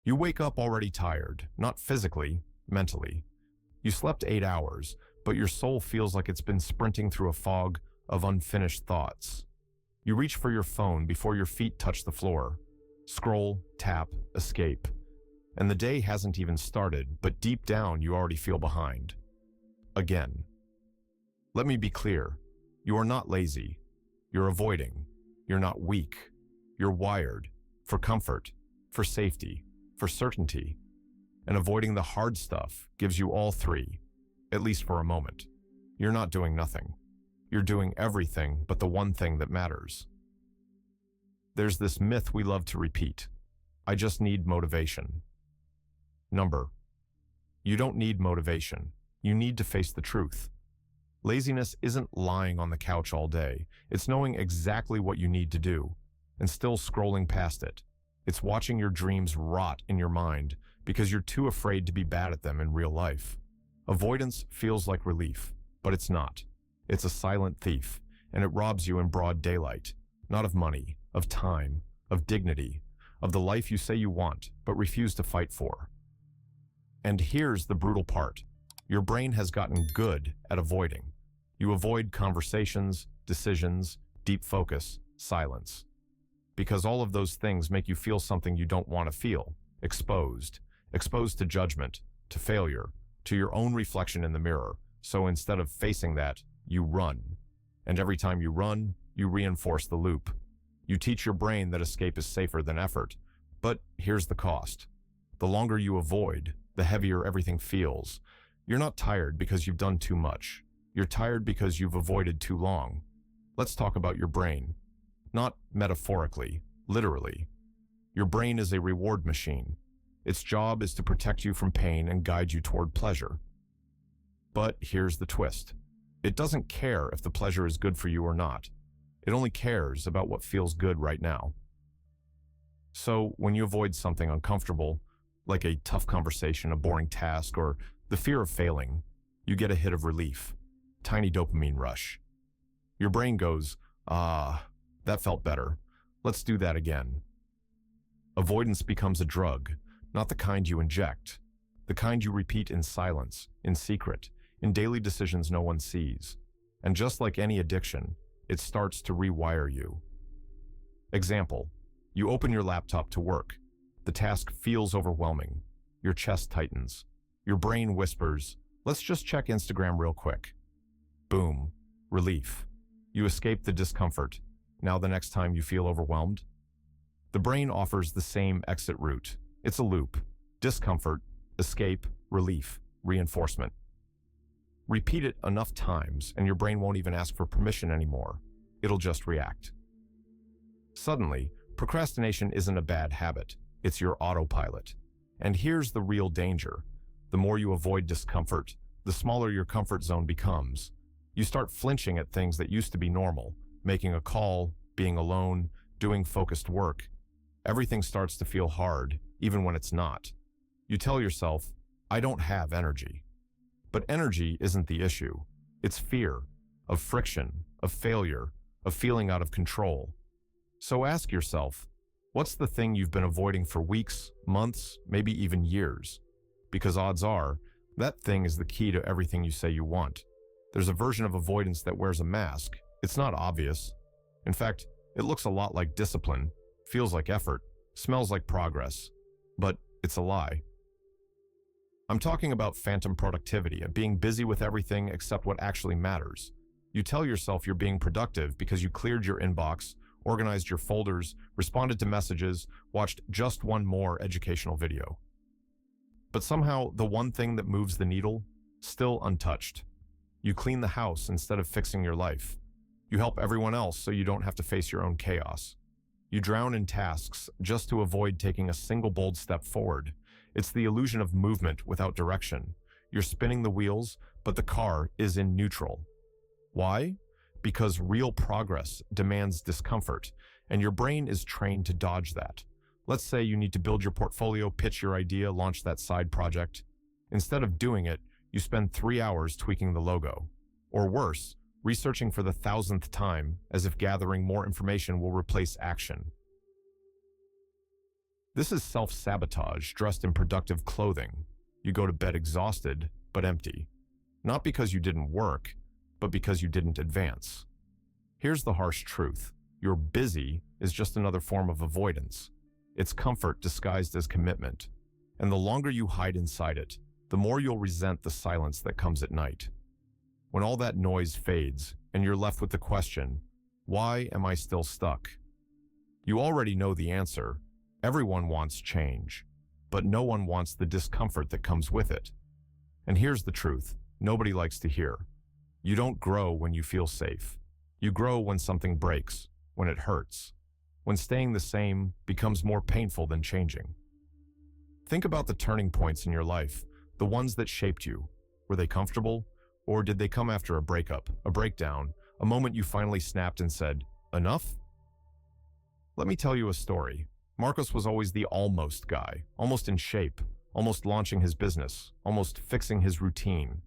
You wake up already tired, not physically, mentally. You slept 8 hours, but your soul feels like it's been sprinting through a fog of unfinished thoughts. You reach for your phone before your feet touch the floor. Scroll, tap, escape. And the day hasn't even started, but deep down you already feel behind. Again. Let me be clear. You are not lazy. You're avoiding. You're not weak. You're wired. For comfort. For safety. For certainty. And avoiding the hard stuff gives you all three, at least for a moment. You're not doing nothing. You're doing everything but the one thing that matters. There's this myth we love to repeat. I just need motivation. You don't need motivation. You need to face the truth. Laziness isn't lying on the couch all day. It's knowing exactly what you need to do and still scrolling past it. It's watching your dreams rot in your mind because you're too afraid to be bad at them in real life. Avoidance feels like relief, but it's not. It's a silent thief, and it robs you in broad daylight, not of money, of time, of dignity, of the life you say you want, but refuse to fight for. And here's the brutal part. Your brain has gotten good at avoiding. You avoid conversations, decisions, deep focus, silence. Because all of those things make you feel something you don't want to feel. Exposed to judgment, to failure, to your own reflection in the mirror. So instead of facing that, you run. And every time you run, you reinforce the loop. You teach your brain that escape is safer than effort. But here's the cost. The longer you avoid, the heavier everything feels. You're not tired because you've done too much. You're tired because you've avoided too long. Let's talk about your brain. Not metaphorically, literally. Your brain is a reward machine. Its job is to protect you from pain and guide you toward pleasure. But here's the twist. It doesn't care if the pleasure is good for you or not. It only cares about what feels good right now. So when you avoid something uncomfortable, like a tough conversation, a boring task, or the fear of failing, you get a hit of relief, tiny dopamine rush. Your brain goes, that felt better. Let's do that again. Avoidance becomes a drug, not the kind you inject, the kind you repeat in silence, in secret, in daily decisions no one sees. And just like any addiction, it starts to rewire you. Example, you open your laptop to work. The task feels overwhelming. Your chest tightens. Your brain whispers, let's just check Instagram real quick. Boom, relief. You escape the discomfort. Now the next time you feel overwhelmed? The brain offers the same exit route. It's a loop. Discomfort, escape, relief, reinforcement. Repeat it enough times and your brain won't even ask for permission anymore. It'll just react. Suddenly, procrastination isn't a bad habit. It's your autopilot. And here's the real danger. The more you avoid discomfort, the smaller your comfort zone becomes. You start flinching at things that used to be normal. Making a call, being alone, doing focused work. Everything starts to feel hard, even when it's not. You tell yourself, I don't have energy. But energy isn't the issue. It's fear, of friction, of failure, of feeling out of control. So ask yourself, what's the thing you've been avoiding for weeks, months, maybe even years? Because odds are, that thing is the key to everything you say you want. There's a version of avoidance that wears a mask. It's not obvious. In fact, it looks a lot like discipline, feels like effort, smells like progress. But it's a lie. I'm talking about phantom productivity and being busy with everything except what actually matters. You tell yourself you're being productive because you cleared your inbox, organized your folders, responded to messages, watched just one more educational video. But somehow, the one thing that moves the needle, still untouched. You clean the house instead of fixing your life. You help everyone else so you don't have to face your own chaos. You drown in tasks just to avoid taking a single bold step forward. It's the illusion of movement without direction. You're spinning the wheels, but the car is in neutral. Why? Because real progress demands discomfort, and your brain is trained to dodge that. Let's say you need to build your portfolio, pitch your idea, launch that side project. Instead of doing it, you spend 3 hours tweaking the logo. Or worse, researching for the 1,000th time, as if gathering more information will replace action. This is self-sabotage dressed in productive clothing. You go to bed exhausted, but empty. Not because you didn't work, but because you didn't advance. Here's the harsh truth. Your busy is just another form of avoidance. It's comfort disguised as commitment. And the longer you hide inside it, the more you'll resent the silence that comes at night. When all that noise fades and you're left with the question, why am I still stuck? You already know the answer. Everyone wants change, but no one wants the discomfort that comes with it. And here's the truth nobody likes to hear. You don't grow when you feel safe. You grow when something breaks, when it hurts, when staying the same becomes more painful than changing. Think about the turning points in your life, the ones that shaped you. Were they comfortable? Or did they come after a breakup, a breakdown, a moment you finally snapped and said, enough? Let me tell you a story. Marcos was always the almost guy, almost in shape, almost launching his business, almost fixing his routine.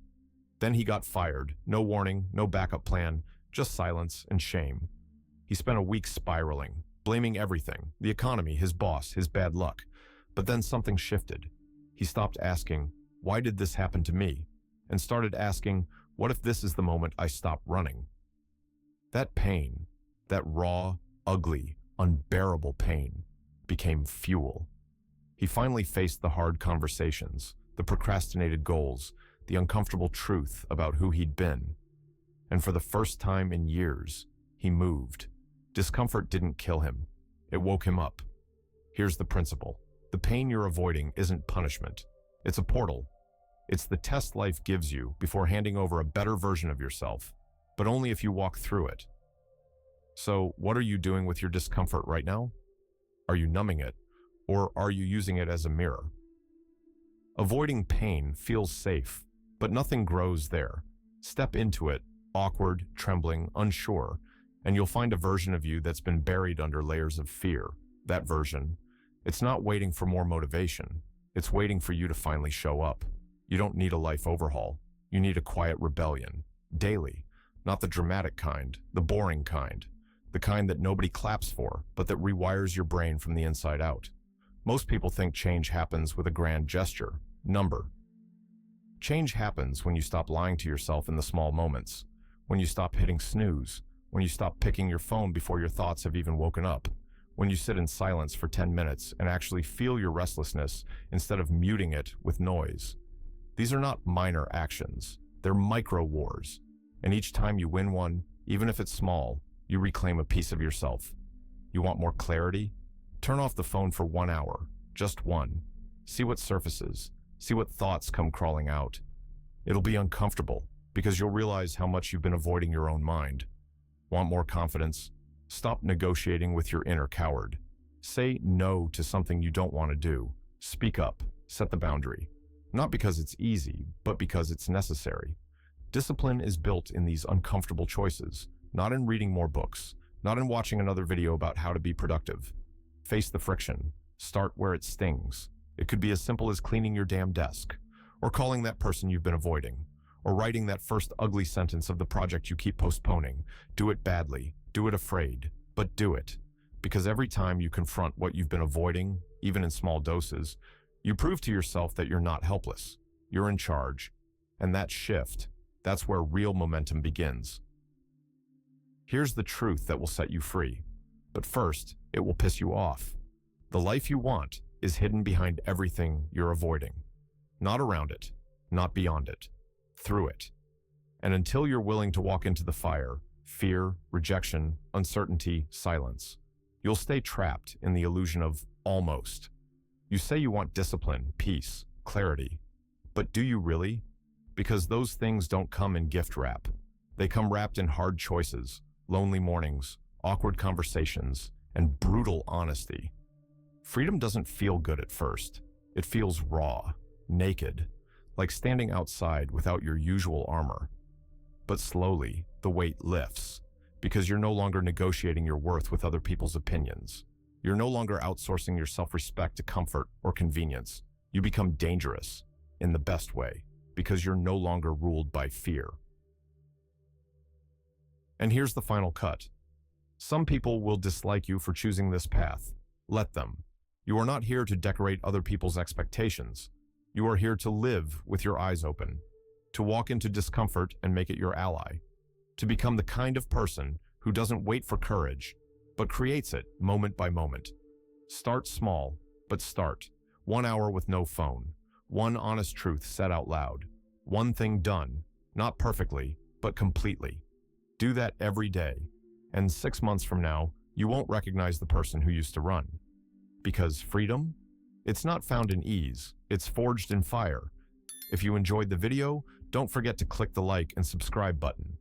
Then he got fired, no warning, no backup plan, just silence and shame. He spent a week spiraling, blaming everything, the economy, his boss, his bad luck. But then something shifted. He stopped asking, why did this happen to me? And started asking, what if this is the moment I stop running? That pain, that raw, ugly, unbearable pain, became fuel. He finally faced the hard conversations, the procrastinated goals, the uncomfortable truth about who he'd been. And for the first time in years, he moved. Discomfort didn't kill him. It woke him up. Here's the principle. The pain you're avoiding isn't punishment. It's a portal. It's the test life gives you before handing over a better version of yourself, but only if you walk through it. So, what are you doing with your discomfort right now? Are you numbing it, or are you using it as a mirror? Avoiding pain feels safe, but nothing grows there. Step into it, awkward, trembling, unsure, and you'll find a version of you that's been buried under layers of fear. That version, it's not waiting for more motivation. It's waiting for you to finally show up. You don't need a life overhaul. You need a quiet rebellion, daily. Not the dramatic kind, the boring kind. The kind that nobody claps for, but that rewires your brain from the inside out. Most people think change happens with a grand gesture, number. Change happens when you stop lying to yourself in the small moments, when you stop hitting snooze, when you stop picking your phone before your thoughts have even woken up, when you sit in silence for 10 minutes and actually feel your restlessness instead of muting it with noise. These are not minor actions, they're micro wars. And each time you win one, even if it's small, you reclaim a piece of yourself. You want more clarity? Turn off the phone for 1 hour, just one. See what surfaces, see what thoughts come crawling out. It'll be uncomfortable because you'll realize how much you've been avoiding your own mind. Want more confidence? Stop negotiating with your inner coward. Say no to something you don't want to do. Speak up, set the boundary. Not because it's easy, but because it's necessary. Discipline is built in these uncomfortable choices, not in reading more books, not in watching another video about how to be productive. Face the friction. Start where it stings. It could be as simple as cleaning your damn desk, or calling that person you've been avoiding, or writing that first ugly sentence of the project you keep postponing. Do it badly, do it afraid, but do it. Because every time you confront what you've been avoiding, even in small doses, you prove to yourself that you're not helpless. You're in charge. And that shift, that's where real momentum begins. Here's the truth that will set you free. But first, it will piss you off. The life you want is hidden behind everything you're avoiding. Not around it, not beyond it, through it. And until you're willing to walk into the fire, fear, rejection, uncertainty, silence, you'll stay trapped in the illusion of almost. You say you want discipline, peace, clarity, but do you really? Because those things don't come in gift wrap. They come wrapped in hard choices, lonely mornings, awkward conversations, and brutal honesty. Freedom doesn't feel good at first. It feels raw, naked, like standing outside without your usual armor. But slowly, the weight lifts, because you're no longer negotiating your worth with other people's opinions. You're no longer outsourcing your self-respect to comfort or convenience. You become dangerous, in the best way, because you're no longer ruled by fear. And here's the final cut. Some people will dislike you for choosing this path. Let them. You are not here to decorate other people's expectations. You are here to live with your eyes open, to walk into discomfort and make it your ally, to become the kind of person who doesn't wait for courage, but creates it moment by moment. Start small, but start. 1 hour with no phone. One honest truth said out loud. One thing done, not perfectly, but completely. Do that every day. And 6 months from now, you won't recognize the person who used to run. Because freedom? It's not found in ease, it's forged in fire. If you enjoyed the video, don't forget to click the like and subscribe button.